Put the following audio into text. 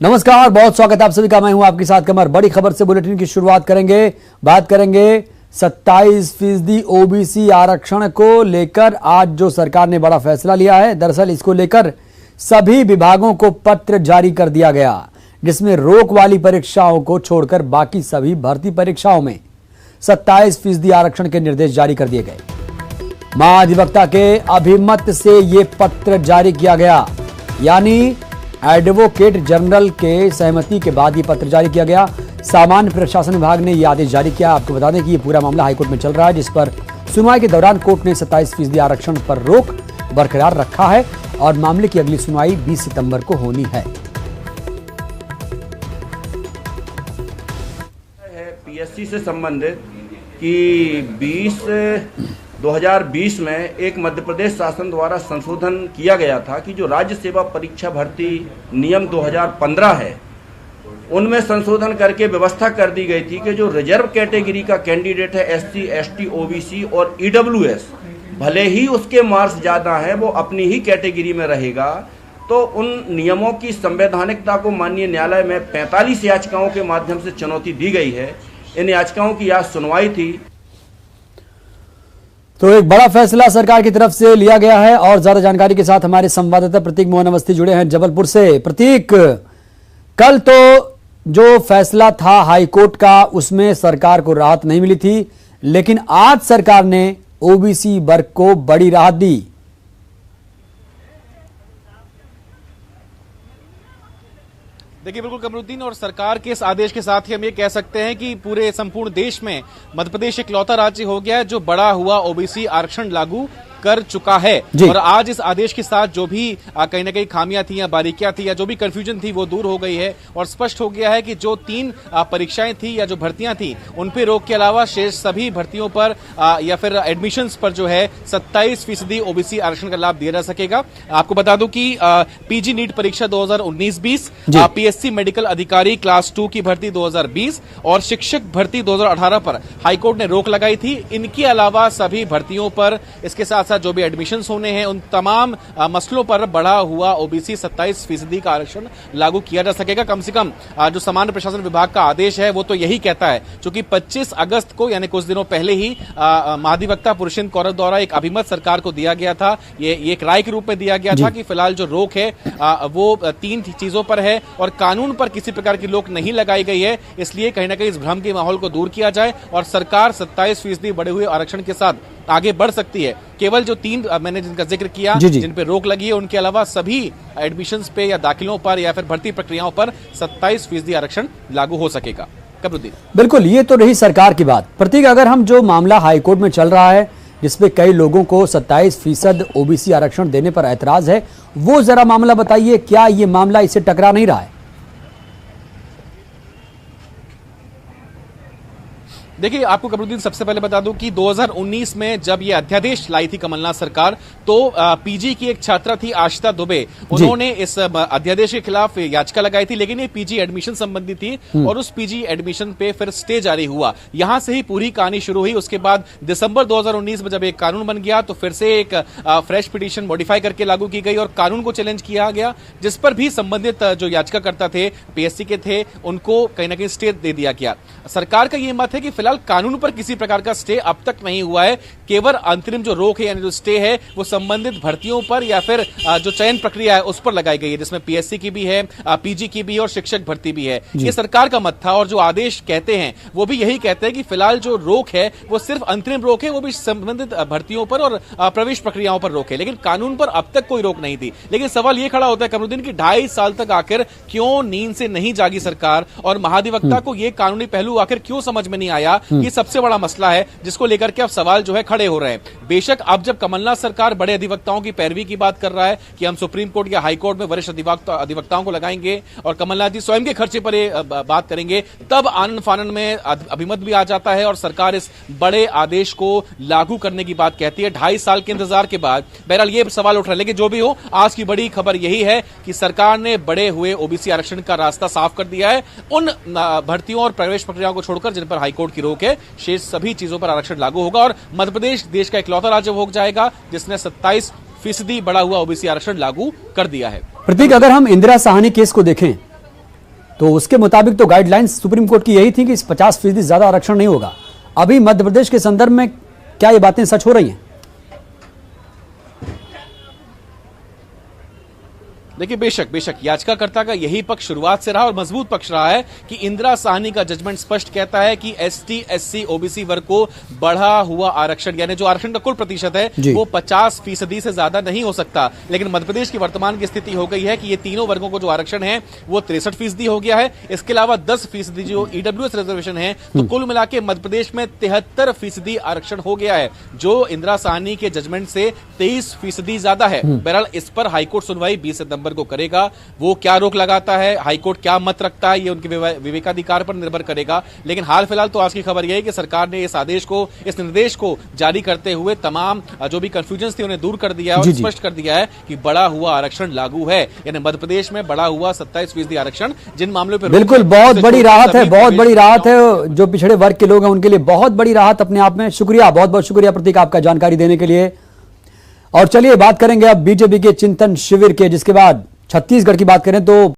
नमस्कार, बहुत स्वागत है आप सभी का। मैं हूं आपके साथ कमर। बड़ी खबर से बुलेटिन की शुरुआत करेंगे। बात करेंगे 27% ओबीसी आरक्षण को लेकर आज जो सरकार ने बड़ा फैसला लिया है। दरअसल इसको लेकर सभी विभागों को पत्र जारी कर दिया गया, जिसमें रोक वाली परीक्षाओं को छोड़कर बाकी सभी भर्ती परीक्षाओं में 27% आरक्षण के निर्देश जारी कर दिए गए। महाधिवक्ता के अभिमत से ये पत्र जारी किया गया, यानी एडवोकेट जनरल के सहमति के बाद ये पत्र जारी किया गया। सामान्य प्रशासन विभाग ने यह आदेश जारी किया। आपको बता दें कि यह पूरा मामला हाईकोर्ट में चल रहा है, जिस पर सुनवाई के दौरान कोर्ट ने 27% आरक्षण पर रोक बरकरार रखा है और मामले की अगली सुनवाई 20 सितंबर को होनी है। पीएससी से संबंधित कि 2020 में एक मध्य प्रदेश शासन द्वारा संशोधन किया गया था कि जो राज्य सेवा परीक्षा भर्ती नियम 2015 है, उनमें संशोधन करके व्यवस्था कर दी गई थी कि जो रिजर्व कैटेगरी का कैंडिडेट है, एससी, एसटी, ओबीसी और ईडब्ल्यूएस, भले ही उसके मार्क्स ज़्यादा हैं, वो अपनी ही कैटेगरी में रहेगा। तो उन नियमों की संवैधानिकता को माननीय न्यायालय में 45 याचिकाओं के माध्यम से चुनौती दी गई है। इन याचिकाओं की आज सुनवाई थी। तो एक बड़ा फैसला सरकार की तरफ से लिया गया है और ज्यादा जानकारी के साथ हमारे संवाददाता प्रतीक मोहन अवस्थी जुड़े हैं जबलपुर से। प्रतीक, कल तो जो फैसला था हाईकोर्ट का, उसमें सरकार को राहत नहीं मिली थी, लेकिन आज सरकार ने ओबीसी वर्ग को बड़ी राहत दी। देखिए, बिल्कुल कमरुद्दीन, और सरकार के इस आदेश के साथ ही हम ये कह सकते हैं कि पूरे संपूर्ण देश में मध्य प्रदेश इकलौता राज्य हो गया है जो बड़ा हुआ ओबीसी आरक्षण लागू कर चुका है। और आज इस आदेश के साथ जो भी कहीं ना कहीं खामियां थी या बारीकियां थी या जो भी कंफ्यूजन थी वो दूर हो गई है और स्पष्ट हो गया है कि जो 3 परीक्षाएं थी या जो भर्तियां थी उन पे रोक के अलावा शेष सभी भर्तियों पर या फिर एडमिशंस पर जो है 27% ओबीसी आरक्षण का लाभ दिया जा सकेगा। आपको बता दूं कि पीजी नीट परीक्षा 2019-20, पीएससी मेडिकल अधिकारी क्लास 2 की भर्ती 2020 और शिक्षक भर्ती 2018 पर हाईकोर्ट ने रोक लगाई थी। इनके अलावा सभी भर्तियों पर इसके साथ जो भी एडमिशंस होने हैं उन तमाम मसलों पर बढ़ा हुआ ओबीसी 27% का आरक्षण लागू किया जा सकेगा। कम से कम जो सामान्य प्रशासन विभाग का आदेश है वो तो यही कहता है, क्योंकि 25 अगस्त को यानी कुछ दिनों पहले ही महाधिवक्ता पुरुषेंद्र कौर द्वारा एक अभिमत सरकार को दिया गया था। ये एक राय के रूप में दिया गया था कि फिलहाल जो रोक है वो 3 चीजों पर है और कानून पर किसी प्रकार की रोक नहीं लगाई गई है। इसलिए कहीं ना कहीं इस भ्रम के माहौल को दूर किया जाए और सरकार 27% बढ़े हुए आरक्षण के साथ आगे बढ़ सकती है। केवल जो 3 मैंने जिनका जिक्र किया, जिन पे रोक लगी है, उनके अलावा सभी एडमिशंस पे या दाखिलों पर या फिर भर्ती प्रक्रियाओं पर 27% आरक्षण लागू हो सकेगा। कमरुद्दीन, बिल्कुल, ये तो रही सरकार की बात। प्रतीक, अगर हम जो मामला हाईकोर्ट में चल रहा है जिसपे कई लोगों को 27% ओबीसी आरक्षण देने पर ऐतराज है, वो जरा मामला बताइए। क्या ये मामला इससे टकरा नहीं रहा है? देखिए, आपको कमरुद्दीन सबसे पहले बता दूं कि 2019 में जब ये अध्यादेश लाई थी कमलनाथ सरकार, तो पीजी की एक छात्रा थी आशिता दुबे, उन्होंने इस अध्यादेश के खिलाफ याचिका लगाई थी, लेकिन ये पीजी एडमिशन संबंधी थी और उस पीजी एडमिशन पे फिर स्टे जारी हुआ। यहां से ही पूरी कहानी शुरू हुई। उसके बाद दिसंबर 2019 में जब एक कानून बन गया तो फिर से एक फ्रेश पिटीशन मॉडिफाई करके लागू की गई और कानून को चैलेंज किया गया, जिस पर भी संबंधित जो याचिकाकर्ता थे, पीएससी के थे, उनको कहीं ना कहीं स्टे दे दिया गया। सरकार का यह मत है कि कानून पर किसी प्रकार का स्टे अब तक नहीं हुआ है। केवल अंतरिम जो रोक है यानी जो स्टे है वो संबंधित भर्तियों पर या फिर जो चयन प्रक्रिया है उस पर लगाई गई है, जिसमें पीएससी की भी है, पीजी की भी है और शिक्षक भर्ती भी है। ये सरकार का मत था और जो आदेश कहते हैं वो भी यही कहते हैं कि फिलहाल जो रोक है वो सिर्फ अंतरिम रोक है, वो भी संबंधित भर्तियों पर और प्रवेश प्रक्रियाओं पर रोक है, लेकिन कानून पर अब तक कोई रोक नहीं थी। लेकिन सवाल ये खड़ा होता है कमरुद्दीन की 2.5 साल तक आखिर क्यों नींद से नहीं जागी सरकार और महाधिवक्ता को ये कानूनी पहलू आखिर क्यों समझ में नहीं आया? ये सबसे बड़ा मसला है जिसको लेकर के अब सवाल जो है खड़े हो रहे हैं। बेशक अब जब कमलनाथ सरकार बड़े अधिवक्ताओं की पैरवी की बात कर रहा है कि हम सुप्रीम कोर्ट या हाई कोर्ट में वरिष्ठ अधिवक्ताओं को लगाएंगे और कमलनाथ जी स्वयं के खर्चे पर बात करेंगे, तब आनन फानन में अभिमत भी आ जाता है और सरकार इस बड़े आदेश को लागू करने की बात कहती है 2.5 साल के इंतजार के बाद। बहरहाल ये सवाल उठ रहा है, लेकिन जो भी हो, आज की बड़ी खबर यही है कि सरकार ने बड़े हुए ओबीसी आरक्षण का रास्ता साफ कर दिया है। उन भर्तियों और प्रवेश प्रक्रियाओं को छोड़कर जिन पर हाईकोर्ट की रोक है, शेष सभी चीजों पर आरक्षण लागू होगा और मध्य प्रदेश देश का इकलौता राज्य हो जाएगा जिसने 27% बढ़ा हुआ ओबीसी आरक्षण लागू कर दिया है। प्रतीक, अगर हम इंदिरा साहनी केस को देखें तो उसके मुताबिक तो गाइडलाइंस सुप्रीम कोर्ट की यही थी कि 50% ज्यादा आरक्षण नहीं होगा। अभी मध्य प्रदेश के संदर्भ में क्या ये बातें सच हो रही हैं? देखिए, बेशक याचिकाकर्ता का यही पक्ष शुरुआत से रहा और मजबूत पक्ष रहा है कि इंदिरा साहनी का जजमेंट स्पष्ट कहता है कि एसटी, एससी, ओबीसी वर्ग को बढ़ा हुआ आरक्षण, यानी जो आरक्षण का कुल प्रतिशत है वो 50% से ज्यादा नहीं हो सकता। लेकिन मध्य प्रदेश की वर्तमान की स्थिति हो गई है कि ये तीनों वर्गों को जो आरक्षण है वो 63% हो गया है। इसके अलावा 10% जो ईडब्ल्यूएस रिजर्वेशन है, तो कुल मिला के मध्य प्रदेश में 73% आरक्षण हो गया है, जो इंदिरा साहनी के जजमेंट से 23% ज्यादा है। बहरहाल इस पर हाईकोर्ट सुनवाई 20 सितंबर को करेगा। वो क्या रोक लगाता है, हाईकोर्ट क्या मत रखता है, ये उनके विवेकाधिकार पर निर्भर करेगा। लेकिन हाल फिलहाल तो आज की खबर यह है कि सरकार ने इस आदेश को, इस निर्देश को जारी करते हुए तमाम जो भी कंफ्यूजन थी उन्हें दूर कर दिया है और स्पष्ट कर दिया है कि बढ़ा हुआ आरक्षण लागू है। यानी मध्य प्रदेश में बढ़ा हुआ 27% आरक्षण, जिन मामलों पर बिल्कुल बहुत बड़ी राहत है, बहुत बड़ी राहत है। जो पिछड़े वर्ग के लोग हैं उनके लिए बहुत बड़ी राहत अपने आप में। शुक्रिया, बहुत बहुत शुक्रिया प्रतीक आपका जानकारी देने के लिए। और चलिए बात करेंगे अब बीजेपी के चिंतन शिविर के, जिसके बाद छत्तीसगढ़ की बात करें तो